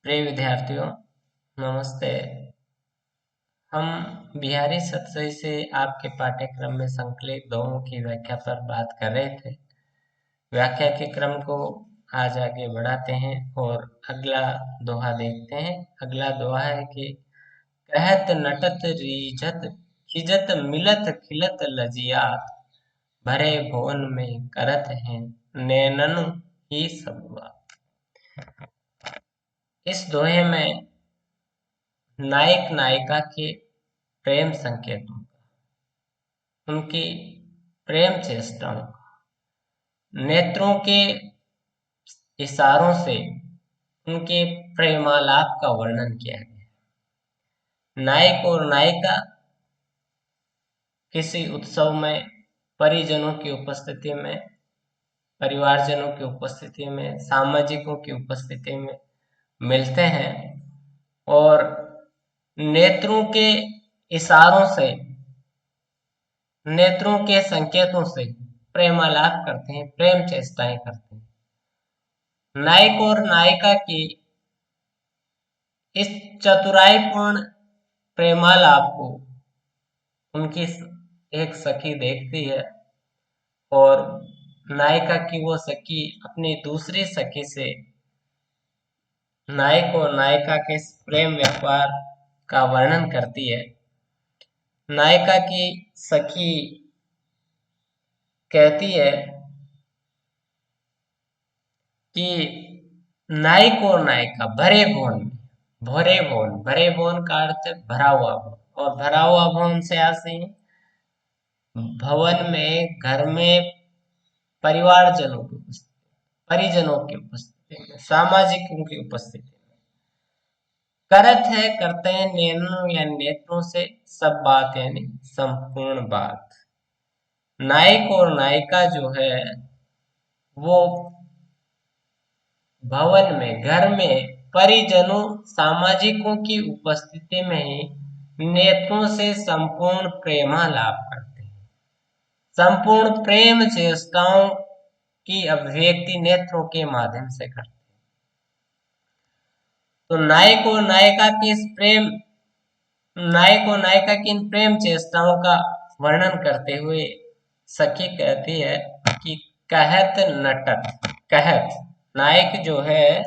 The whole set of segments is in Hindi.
प्रिय विद्यार्थियों, नमस्ते। हम बिहारी सतसई से आपके पाठ्यक्रम में संकलित दोहों की व्याख्या पर बात कर रहे थे। व्याख्या के क्रम को आज आगे बढ़ाते हैं और अगला दोहा देखते हैं। अगला दोहा है कि कहत नटत रीझत खिजत मिलत खिलत लजियात भरे भुवन में करत हैं नैनन ही सब बात। इस दोहे में नायक नायिका के प्रेम संकेतों, उनकी प्रेम चेष्टाओं, नेत्रों के इशारों से उनके प्रेमालाप का वर्णन किया गया। नायक और नायिका किसी उत्सव में परिजनों की उपस्थिति में, परिवारजनों की उपस्थिति में, सामाजिकों की उपस्थिति में मिलते हैं और नेत्रों के इशारों से, नेत्रों के संकेतों से प्रेमालाप करते हैं, प्रेम चेष्टाएं करते हैं। नायक और नायिका की इस चतुराईपूर्ण प्रेमालाप को उनकी एक सखी देखती है और नायिका की वो सखी अपनी दूसरी सखी से नायक और नायिका के प्रेम व्यापार का वर्णन करती है। नायिका की सखी कहती है कि नायक और नायिका भरे भवन का अर्थ है भरा हुआ भवन, और भरा हुआ भवन से आते हैं भवन में, घर में परिवारजनों की उपस्थिति, परिजनों की उपस्थिति में, सामाजिकों की उपस्थिति में करत है, करते हैं नैनों या नेत्रों से सब बात, यानी संपूर्ण बात। नायक और नायिका जो है वो भवन में, घर में परिजनों, सामाजिकों की उपस्थिति में ही नेत्रों से संपूर्ण प्रेमालाप करते हैं। संपूर्ण प्रेम चेष्टाओं की अभिव्यक्ति नेत्रों के माध्यम से करते हैं। तो नायक और नायिका की इस प्रेम, नायक और नायिका की इन प्रेम चेष्टाओं का वर्णन करते हुए सखी कहती है कि कहत नटत, कहत नायक जो है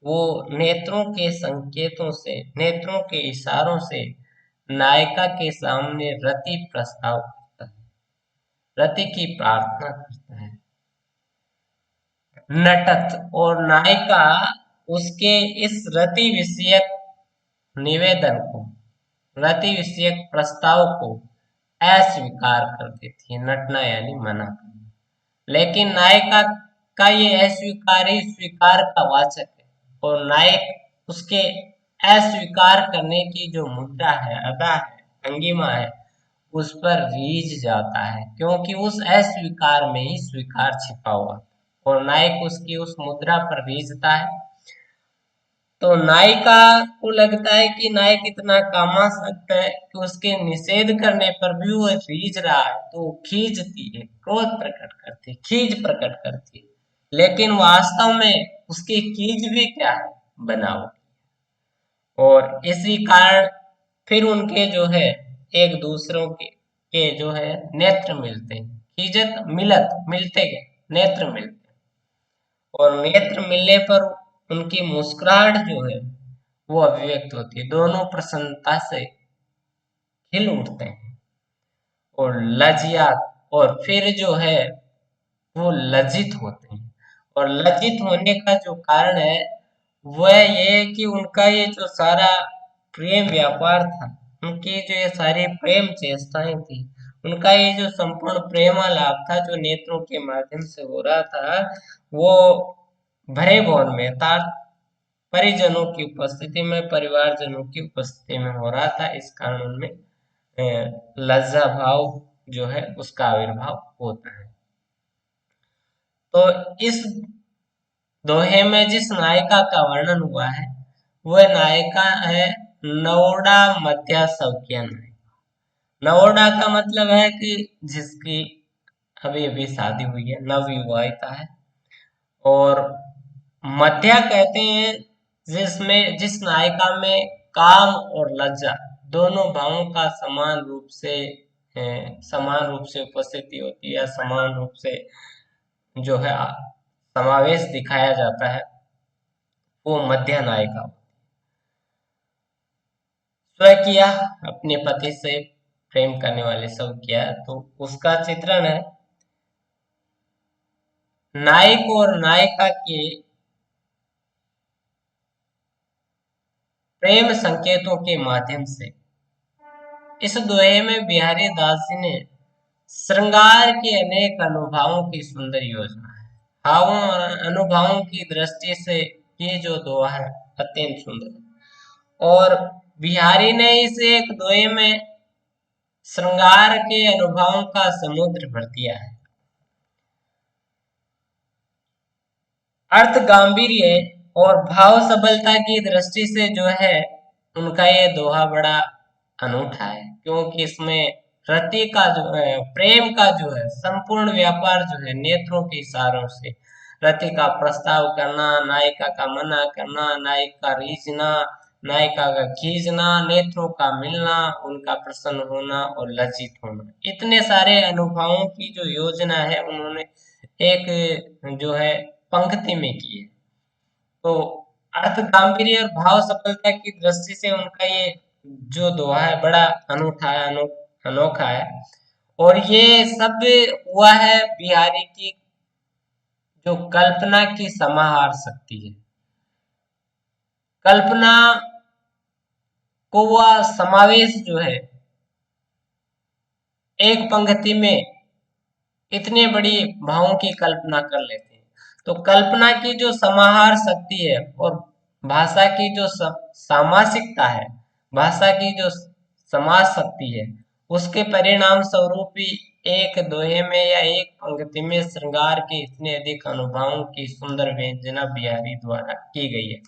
वो नेत्रों के संकेतों से, नेत्रों के इशारों से नायिका के सामने रति प्रस्ताव करता है, रति की प्रार्थना करता है। नटत, और नायिका उसके इस रति विषयक निवेदन को, रति विषयक प्रस्ताव को अस्वीकार कर देती है। नटना यानी मना करना, लेकिन नायिका का ये अस्वीकार ही स्वीकार का वाचक है और नायक उसके अस्वीकार करने की जो मुद्रा है, अदा है, भंगिमा है, उस पर रीझ जाता है, क्योंकि उस अस्वीकार में ही स्वीकार छिपा हुआ और नायक उसकी उस मुद्रा पर रीझता है। तो नायिका को लगता है कि नायक इतना कामासक्त है कि उसके निषेध करने पर भी वो रीझ रहा है, तो वो खींचती है, क्रोध प्रकट करती है, खींच प्रकट करती है, लेकिन वास्तव में उसकी खींच भी क्या है, बनावट। और इसी कारण फिर उनके जो है एक दूसरों के जो है नेत्र मिलते हैं, खींचत मिलत, मिलते गए, नेत्र मिलते, और नेत्र मिलने पर उनकी मुस्कुराहट जो है वो अभिव्यक्त होती है, दोनों प्रसन्नता से खिल उठते हैं और लज्जात, और फिर जो है वो लज्जित होते हैं। और लज्जित होने का जो कारण है वह ये है कि उनका ये जो सारा प्रेम व्यापार था, उनकी जो ये सारी प्रेम चेष्टाएं थी, उनका ये जो संपूर्ण प्रेमालाप था जो नेत्रों के माध्यम से हो रहा था, वो भरे भवन में अर्थात परिजनों की उपस्थिति में, परिवारजनों की उपस्थिति में हो रहा था। इस कारण उनमें लज्जा भाव जो है उसका आविर्भाव होता है। तो इस दोहे में जिस नायिका का वर्णन हुआ है वह नायिका है नवोडा मध्या सौकिया नायिका। नवोडा का मतलब है कि जिसकी अभी अभी शादी हुई है, नवविवाहिता है। और मध्या कहते हैं जिस नायिका में काम और लज्जा दोनों भावों का समान रूप से उपस्थिति होती है, समान रूप से जो है समावेश दिखाया जाता है, वो मध्य नायिका। स्वकीय अपने पति से प्रेम करने वाले सब किया, तो उसका चित्रण है नायक और नायिका के प्रेम संकेतों के माध्यम से। इस दोहे में बिहारी दास जी ने श्रृंगार के अनेक अनुभवों की सुंदर योजना है। भावों और अनुभवों की दृष्टि से ये जो दोहा है अत्यंत सुंदर है, और बिहारी ने इस एक दोहे में श्रृंगार के अनुभवों का समुद्र भर दिया है। अर्थ गांभीर्य और भाव सबलता की दृष्टि से जो है उनका ये दोहा बड़ा अनूठा है, क्योंकि इसमें रति का जो है, प्रेम का जो है संपूर्ण व्यापार जो है नेत्रों के इशारों से, रति का प्रस्ताव करना, नायिका का मना करना, नायिका का रीझना, नायिका का खींचना, नेत्रों का मिलना, उनका प्रसन्न होना और लज्जित होना, इतने सारे अनुभवों की जो योजना है उन्होंने एक जो है पंक्ति में की है। तो अर्थ गांभीर्य और भाव सफलता की दृष्टि से उनका ये जो दोहा है बड़ा अनूठा है, अनोखा है। और ये सब हुआ है बिहारी की जो कल्पना की समाहार शक्ति है। कल्पना को वह समावेश जो है एक पंक्ति में इतने बड़ी भावों की कल्पना कर लेते हैं। तो कल्पना की जो समाहार शक्ति है और भाषा की जो सामासिकता है, भाषा की जो समाज शक्ति है, उसके परिणाम स्वरूप ही एक दोहे में या एक पंक्ति में श्रृंगार के इतने अधिक अनुभवों की सुंदर व्यंजना बिहारी द्वारा की गई है।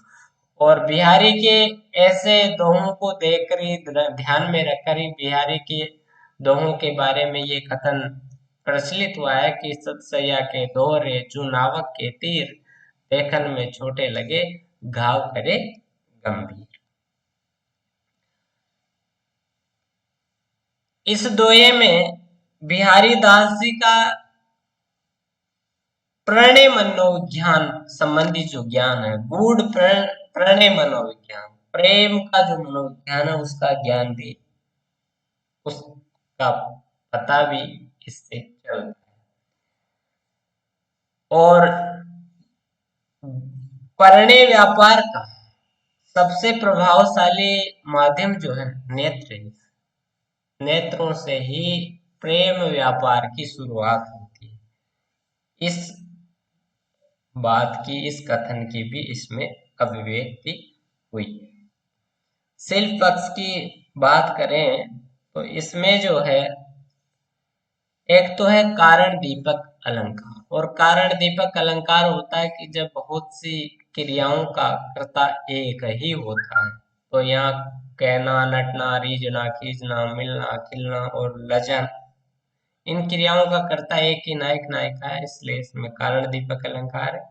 और बिहारी के ऐसे दोहों को देखकर ही ध्यान में रखकर ही बिहारी के दोहों के बारे में ये कथन प्रचलित हुआ है कि सतसैया के दोहरे जो नावक के तीर, देखन में छोटे लगे घाव करे गंभीर। इस दोहे में बिहारी दास जी का प्रणय मनोविज्ञान संबंधी जो ज्ञान है, गूढ़ प्रणय मनोविज्ञान, प्रेम का जो मनोविज्ञान है उसका ज्ञान भी, उसका पता भी इससे चलता है। और परिणय व्यापार का सबसे प्रभावशाली माध्यम जो है नेत्र है। नेत्रों से ही प्रेम व्यापार की शुरुआत होती है। इस बात की, इस कथन की भी इसमें अभिव्यक्ति हुई है। शिल्प पक्ष की बात करें तो इसमें जो है एक तो है कारण दीपक अलंकार, और कारण दीपक अलंकार होता है कि जब बहुत सी क्रियाओं का कर्ता एक ही होता है, तो यहाँ कहना, नटना, रीझना, खींचना, मिलना, खिलना और लजन, इन क्रियाओं का कर्ता एक ही नायक नायिका है, इसलिए इसमें कारण दीपक अलंकार है।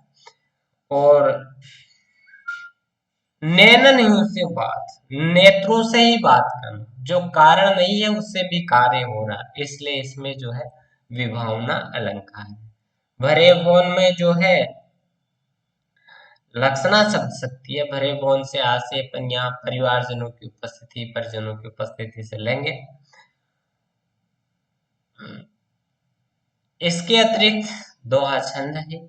और नैनन ही से बात, नेत्रों से ही बात करना, जो कारण नहीं है उससे भी कार्य हो रहा, इसलिए इसमें जो है विभावना अलंकार है। भरे भवन में जो है लक्षणा शब्द शक्ति है, भरे भवन से आशय अपन यहाँ परिवारजनों की उपस्थिति, परिजनों की उपस्थिति से लेंगे। इसके अतिरिक्त दोहा छंद है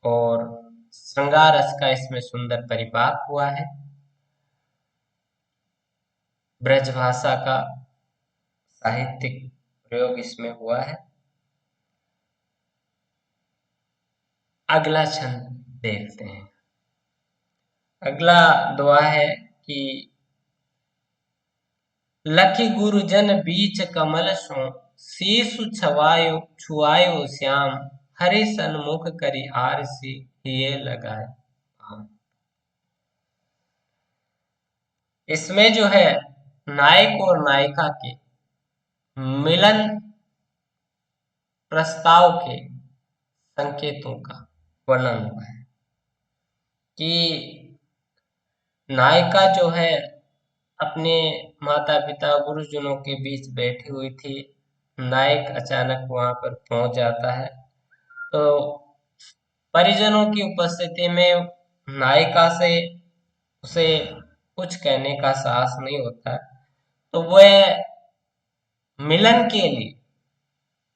और श्रृंगार रस का इसमें सुंदर परिपाक हुआ है। ब्रज भाषा का साहित्यिक प्रयोग इसमें हुआ है। अगला छंद देखते हैं। अगला दोहा है कि लखी गुरुजन बीच कमल सो, शीशु छुआयो श्याम, हरि सन्मुख करी आरसी हिये लगाए। इसमें जो है नायक और नायिका के मिलन प्रस्ताव के संकेतों का वर्णन हुआ है कि नायिका जो है अपने माता पिता गुरुजनों के बीच बैठी हुई थी। नायक अचानक वहां पर पहुंच जाता है। तो परिजनों की उपस्थिति में नायिका से उसे कुछ कहने का साहस नहीं होता है। तो वह मिलन के लिए,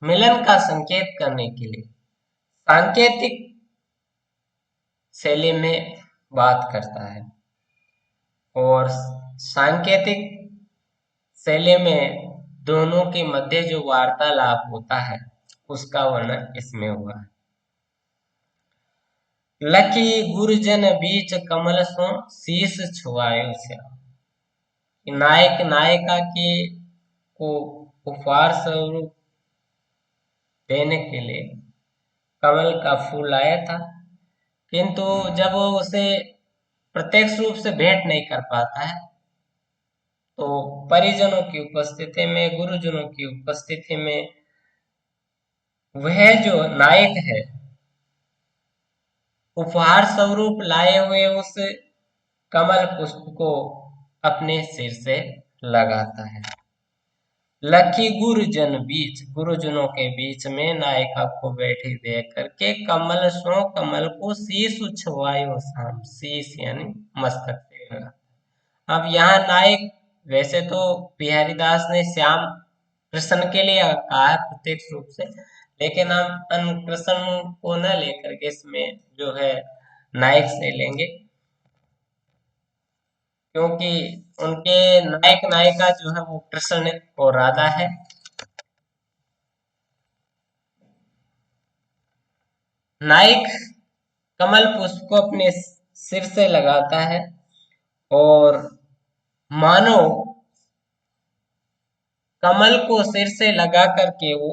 मिलन का संकेत करने के लिए सांकेतिक शैली में बात करता है। और सांकेतिक शैली में दोनों के मध्य जो वार्तालाप होता है उसका वर्णन इसमें हुआ है। लखी गुरुजन बीच कमल सो शीश छुआयो श्याम। नायक नायिका के को उपहार स्वरूप देने के लिए कमल का फूल लाया था, किंतु जब वो उसे प्रत्यक्ष रूप से भेंट नहीं कर पाता है तो परिजनों की उपस्थिति में, गुरुजनों की उपस्थिति में वह जो नायक है उपहार स्वरूप लाए हुए उस कमल पुष्प को अपने सिर से लगाता है। लखी गुरुजन बीच, गुरुजनों के बीच में नायिका को बैठी देख करके कमल सो कमल को शीश उछवायो शाम, शीश यानी मस्तक पे लगा। अब यहाँ नायक, वैसे तो बिहारी दास ने श्याम कृष्ण के लिए कहा है प्रत्यक्ष रूप से, लेकिन हम कृष्ण को न लेकर के इसमें जो है नायक से लेंगे, क्योंकि उनके नायक नायिका जो है वो कृष्ण और राधा है। नायक कमल पुष्प को अपने सिर से लगाता है और मानो कमल को सिर से लगा करके वो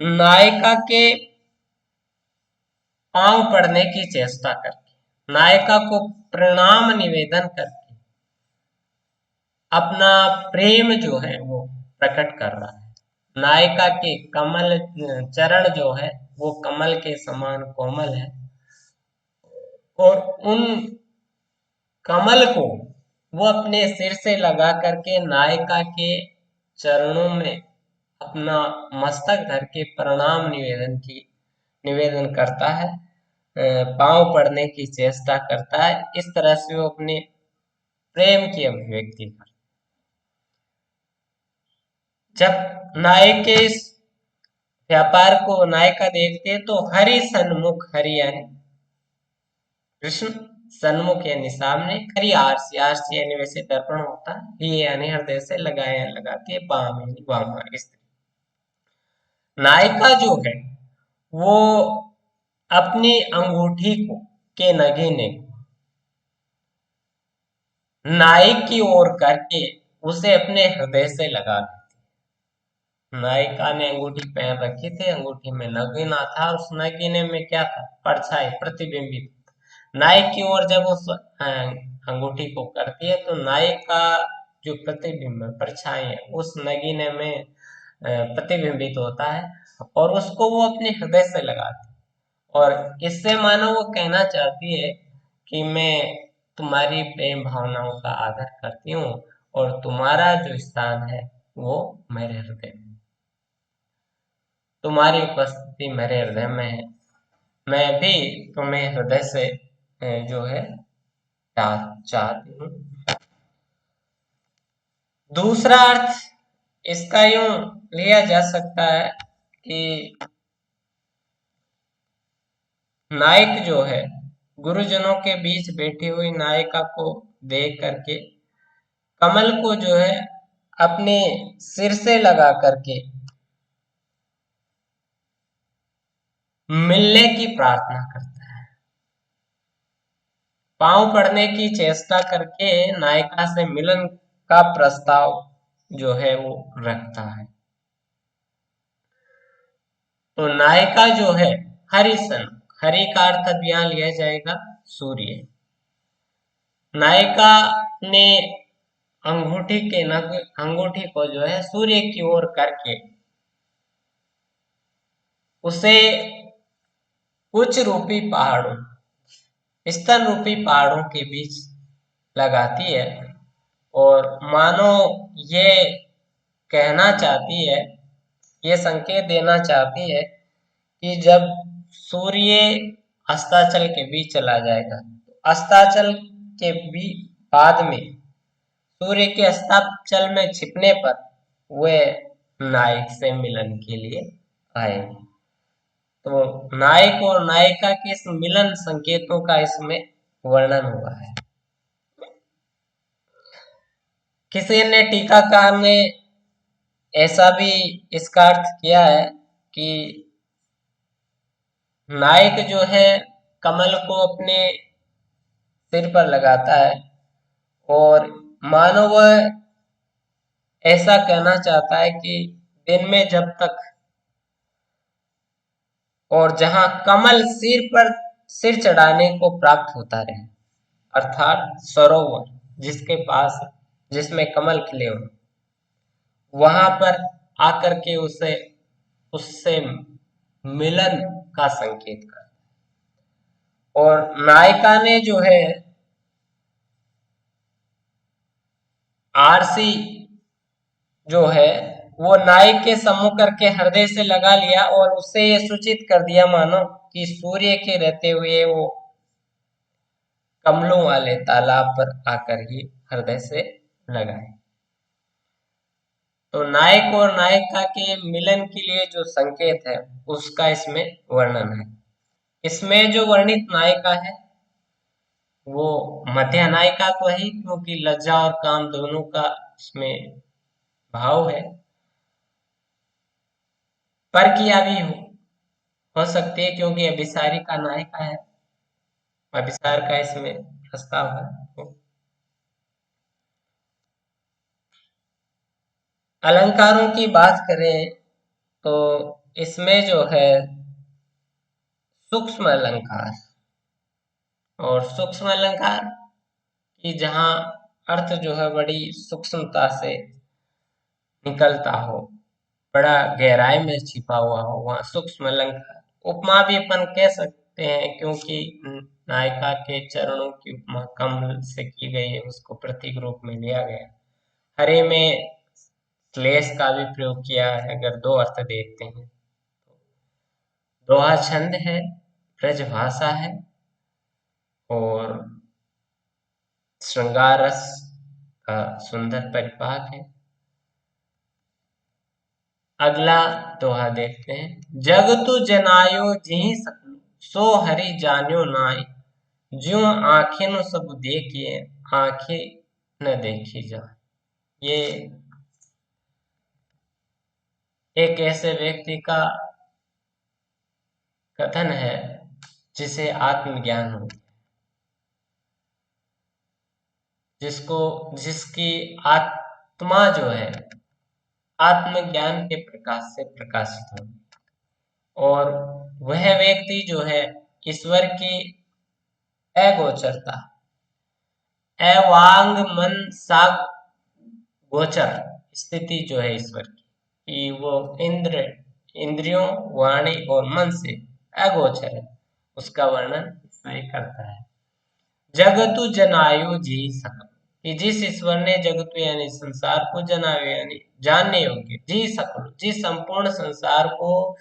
नायिका के पांव पड़ने की चेष्टा करके, नायिका को प्रणाम निवेदन करके अपना प्रेम जो है वो प्रकट कर रहा है। नायिका के कमल चरण जो है वो कमल के समान कोमल है और उन कमल को वो अपने सिर से लगा करके नायिका के चरणों में अपना मस्तक धर के प्रणाम निवेदन करता है, पांव पड़ने की चेष्टा करता है। इस तरह से वो अपने प्रेम की अभिव्यक्ति करता है। जब नायक के इस व्यापार को नायिका देखते हैं तो हरि सन्मुख, हरि यानी कृष्ण, सन्मुख यानी सामने, हरि आरसी, आरसी यानी वैसे दर्पण होता है, ये यानी हृदय से लगाया लगाती है, बाम यानी वामा स्त्री। नायिका जो है वो अपनी अंगूठी को के नगीने नायक की ओर करके उसे अपने हृदय से लगा देती। नायिका ने अंगूठी पहन रखी थी, अंगूठी में नगीना था, उस नगीने में क्या था, परछाई, प्रतिबिंबित। नायक की ओर जब उस अंगूठी को करती है तो नायक का जो प्रतिबिंब है, परछाई है, उस नगीने में प्रतिबिंबित होता है और उसको वो अपने हृदय से लगाती है। और इससे मानो वो कहना चाहती है कि मैं तुम्हारी प्रेम भावनाओं का आदर करती हूँ और तुम्हारा जो स्थान है वो मेरे हृदय में, तुम्हारी उपस्थिति मेरे हृदय में है, मैं भी तुम्हें हृदय से जो है चाहती हूँ। दूसरा अर्थ इसका यूं लिया जा सकता है कि नायक जो है गुरुजनों के बीच बैठी हुई नायिका को देख करके कमल को जो है अपने सिर से लगा करके मिलने की प्रार्थना करता है, पांव पड़ने की चेष्टा करके नायिका से मिलन का प्रस्ताव जो है वो रखता है। तो नायिका जो है हरिसन, हरि का अर्थ अब यहां लिया जाएगा सूर्य। नायिका ने अंगूठी के नग, अंगूठी को जो है सूर्य की ओर करके उसे उच्च रूपी पहाड़ों, स्तन रूपी पहाड़ों के बीच लगाती है और मानो ये कहना चाहती है, ये संकेत देना चाहती है कि जब सूर्य अस्ताचल के बीच चला जाएगा, अस्ताचल के भी बाद में सूर्य के अस्ताचल में छिपने पर वे नायक से मिलन के लिए आएंगे। तो नायक और नायिका के इस मिलन संकेतों का इसमें वर्णन हुआ है। किसी ने टीकाकार ने ऐसा भी इसका अर्थ किया है कि नायक जो है कमल को अपने सिर पर लगाता है और मानो वह ऐसा कहना चाहता है कि दिन में जब तक और जहां कमल सिर चढ़ाने को प्राप्त होता रहे, अर्थात सरोवर जिसके पास जिसमें कमल खिले हो, वहां पर आकर के उसे उससे मिलन का संकेत कर। और नायिका ने जो है आरसी जो है वो नायक के सम्मुख करके हृदय से लगा लिया और उससे ये सूचित कर दिया मानो कि सूर्य के रहते हुए वो कमलों वाले तालाब पर आकर ही हृदय से लगाए। तो नायक और नायिका के मिलन के लिए जो संकेत है उसका इसमें वर्णन है। इसमें जो वर्णित नायिका है वो मध्य नायिका तो है क्योंकि लज्जा और काम दोनों का इसमें भाव है, पर किया भी हो सकती है क्योंकि अभिसारी का नायिका है, अभिसार का इसमें प्रस्ताव है। तो अलंकारों की बात करें तो इसमें जो है सूक्ष्म अलंकार और सूक्ष्म अलंकार की जहां अर्थ जो है बड़ी सूक्ष्मता से निकलता हो, बड़ा गहराई में छिपा हुआ हो, वहां सूक्ष्म अलंकार। उपमा भी अपन कह सकते हैं क्योंकि नायिका के चरणों की उपमा कमल से की गई है, उसको प्रतीक रूप में लिया गया। हरे में क्लेश का भी प्रयोग किया है। अगर दो अर्थ देखते हैं, दोहा छंद है, ब्रज भाषा है और श्रृंगार रस का सुंदर परिपाक है। अगला दोहा देखते हैं। जग तु जनायो जिहि सकलु, सो हरि जान्यो नाई, ज्यों आँखें सब देखिए, आंखें न देखी जाए। ये एक ऐसे व्यक्ति का कथन है जिसे आत्मज्ञान हो, जिसकी आत्मा जो है आत्मज्ञान के प्रकाश से प्रकाशित हो, और वह व्यक्ति जो है ईश्वर की अगोचरता, अवांग मन साग गोचर स्थिति जो है ईश्वर की, कि वो इंद्रियों, वाणी और मन से अगोचर है, उसका वर्णन इसमें करता है। जगतु जनायु जी सकल, कि जिस ईश्वर ने जगत यानी संसार को जनावे यानी जानने योग्य, जी सकल जिस संपूर्ण संसार को,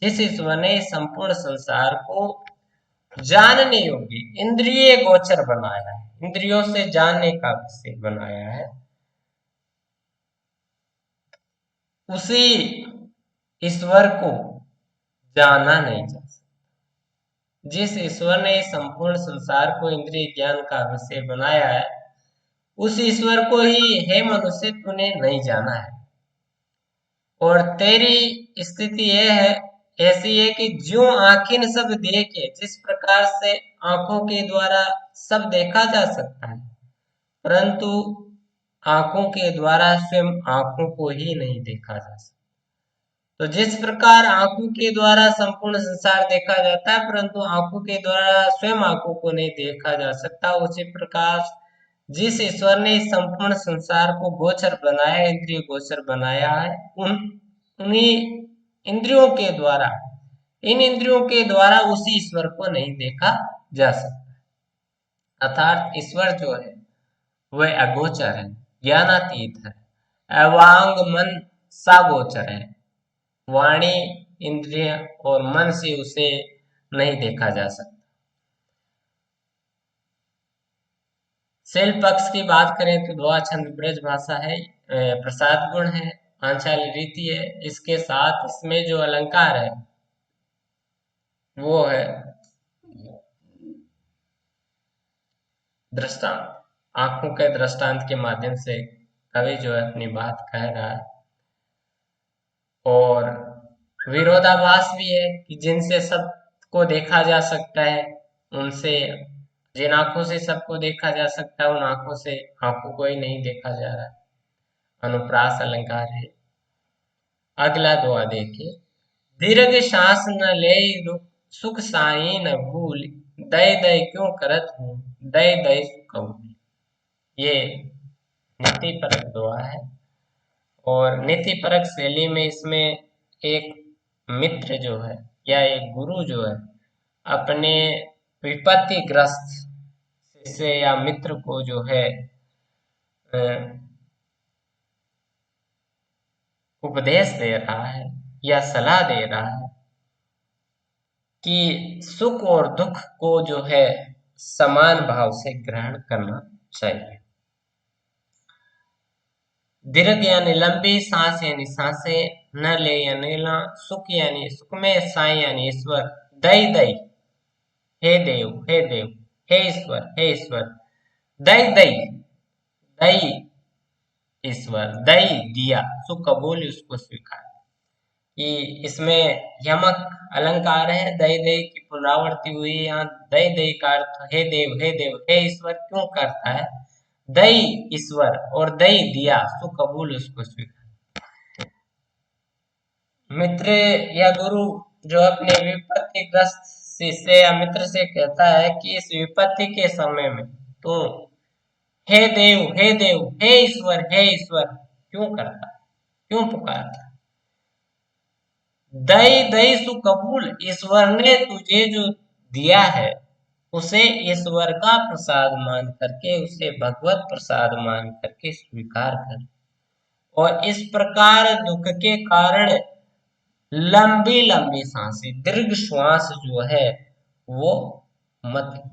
जिस ईश्वर ने संपूर्ण संसार को जानने योग्य इंद्रिय गोचर बनाया है, इंद्रियों से जानने का विषय बनाया है, उसी ईश्वर को जाना नहीं जा सकता। जिस ईश्वर ने संपूर्ण संसार को इंद्रिय ज्ञान का विषय बनाया है, उस ईश्वर को ही हे मनुष्य तूने नहीं जाना है। और तेरी स्थिति यह है, ऐसी है कि जो आंखें सब देखे, जिस प्रकार से आंखों के द्वारा सब देखा जा सकता है, परंतु आंखों के द्वारा स्वयं आंखों को ही नहीं देखा जा सकता। तो जिस प्रकार आंखों के द्वारा संपूर्ण संसार देखा जाता है परंतु आंखों के द्वारा स्वयं आंखों को नहीं देखा जा सकता, उसी प्रकार जिस ईश्वर ने इस संपूर्ण संसार को गोचर बनाया, इंद्रिय गोचर बनाया है, उन्हीं इंद्रियों के द्वारा, इन इंद्रियों के द्वारा उसी ईश्वर को नहीं देखा जा सकता। अर्थात ईश्वर जो है वह अगोचर है, ज्ञानातीत है, अवांग मन सागोचर है। वाणी, इंद्रिय और मन से उसे नहीं देखा जा सकता। शैल पक्ष की बात करें तो द्वा छंद ब्रज भाषा है, प्रसाद गुण है, पांचाली रीति है। इसके साथ इसमें जो अलंकार है वो है दृष्टांत। आंखों के दृष्टांत के माध्यम से कवि जो है अपनी बात कह रहा है। और विरोधाभास भी है कि जिनसे सबको देखा जा सकता है उनसे, जिन आंखों से सबको देखा जा सकता है उन आंखों से आंखों को ही नहीं देखा जा रहा है। अनुप्रास अलंकार है। अगला दुआ देखिए, दीर्घ सांस न ले रुक, सुख साई न भूल, दय दय क्यों करत हूँ, दय दय सुख भूल। ये नीति परक दुआ है। और नीति परक शैली में इसमें एक मित्र जो है या एक गुरु जो है अपने विपत्तिग्रस्त शिष्य या मित्र को जो है अ, उपदेश दे रहा है या सलाह दे रहा है कि सुख और दुख को जो है समान भाव से ग्रहण करना चाहिए। दीर्घ यानी लंबी, सांस यानी सांसें, न ले यानी लेना, सुख यानी सुख में, साई यानी ईश्वर, दई दई हे देव, हे देव, हे ईश्वर, हे ईश्वर, दई दई, दई ईश्वर, दई दिया, सुख कबूल उसको स्वीकार। कि इसमें यमक अलंकार है, दई दई की पुनरावृत्ति हुई है। यहाँ दई दई का अर्थ हे देव, हे देव, हे ईश्वर क्यों करता है? दई ईश्वर और दई दिया, सु कबूल उसको स्वीकार। मित्र या गुरु जो अपने विपत्तिग्रस्त शिष्य या मित्र से कहता है कि इस विपत्ति के समय में तो हे देव, हे देव, हे ईश्वर, हे ईश्वर क्यों करता, क्यों पुकारता? दई दई सु कबूल, ईश्वर ने तुझे जो दिया है उसे ईश्वर का प्रसाद मान करके, उसे भगवत प्रसाद मान करके स्वीकार कर। और इस प्रकार दुख के कारण लंबी लंबी सांसें, दीर्घ श्वास जो है वो मत।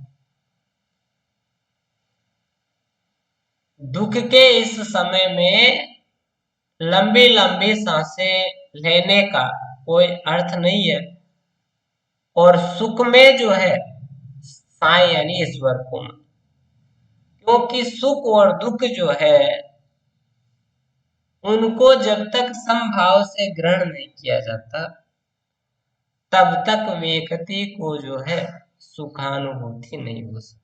दुख के इस समय में लंबी लंबी सांसें लेने का कोई अर्थ नहीं है। और सुख में जो है साई यानी ईश्वर को, क्योंकि सुख और दुख जो है उनको जब तक समभाव से ग्रहण नहीं किया जाता तब तक व्यक्ति को जो है सुखानुभूति नहीं हो सकती।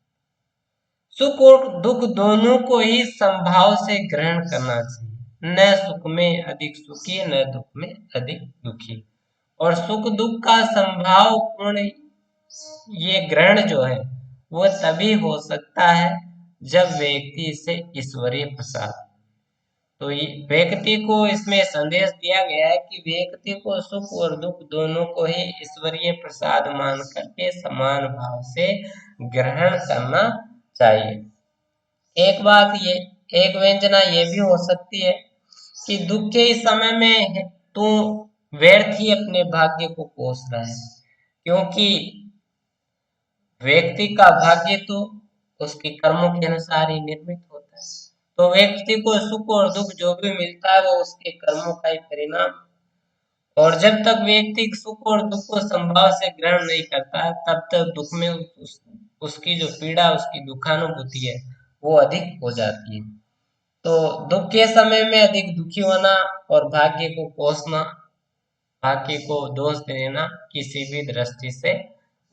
सुख और दुख दोनों को ही संभाव से ग्रहण करना चाहिए, न सुख में अधिक सुखी न दुख में अधिक दुखी। और सुख दुख का संभाव पूर्ण ये ग्रहण जो है वो तभी हो सकता है जब व्यक्ति से ईश्वरीय प्रसाद। तो व्यक्ति को इसमें संदेश दिया गया है कि व्यक्ति को सुख और दुख दोनों को ही ईश्वरीय प्रसाद मान करके समान भाव से ग्रहण करना चाहिए। एक बात ये, एक व्यंजना ये भी हो सकती है कि दुख के इस समय में तू व्यर्थ ही अपने भाग्य को कोस रहा है, क्योंकि व्यक्ति का भाग्य तो उसके कर्मों के अनुसार ही निर्मित होता है। तो व्यक्ति को सुख और दुख जो भी मिलता है वो उसके कर्मों का ही परिणाम। और जब तक व्यक्ति सुख और दुख को संभाव से ग्रहण नहीं करता है तब तक दुख में उसकी जो पीड़ा, उसकी दुखानुभूति है वो अधिक हो जाती है। तो दुख के समय में अधिक दुखी होना और भाग्य को कोसना, भाग्य को दोष देना किसी भी दृष्टि से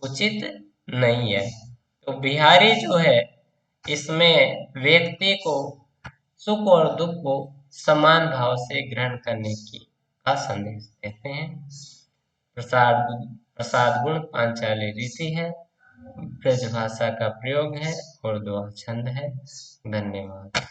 उचित नहीं है। तो बिहारी जो है इसमें व्यक्ति को सुख और दुख को समान भाव से ग्रहण करने की का संदेश देते हैं। प्रसाद प्रसाद गुण पांचाली रीति है, ब्रज भाषा का प्रयोग है और दुआ छंद है। धन्यवाद।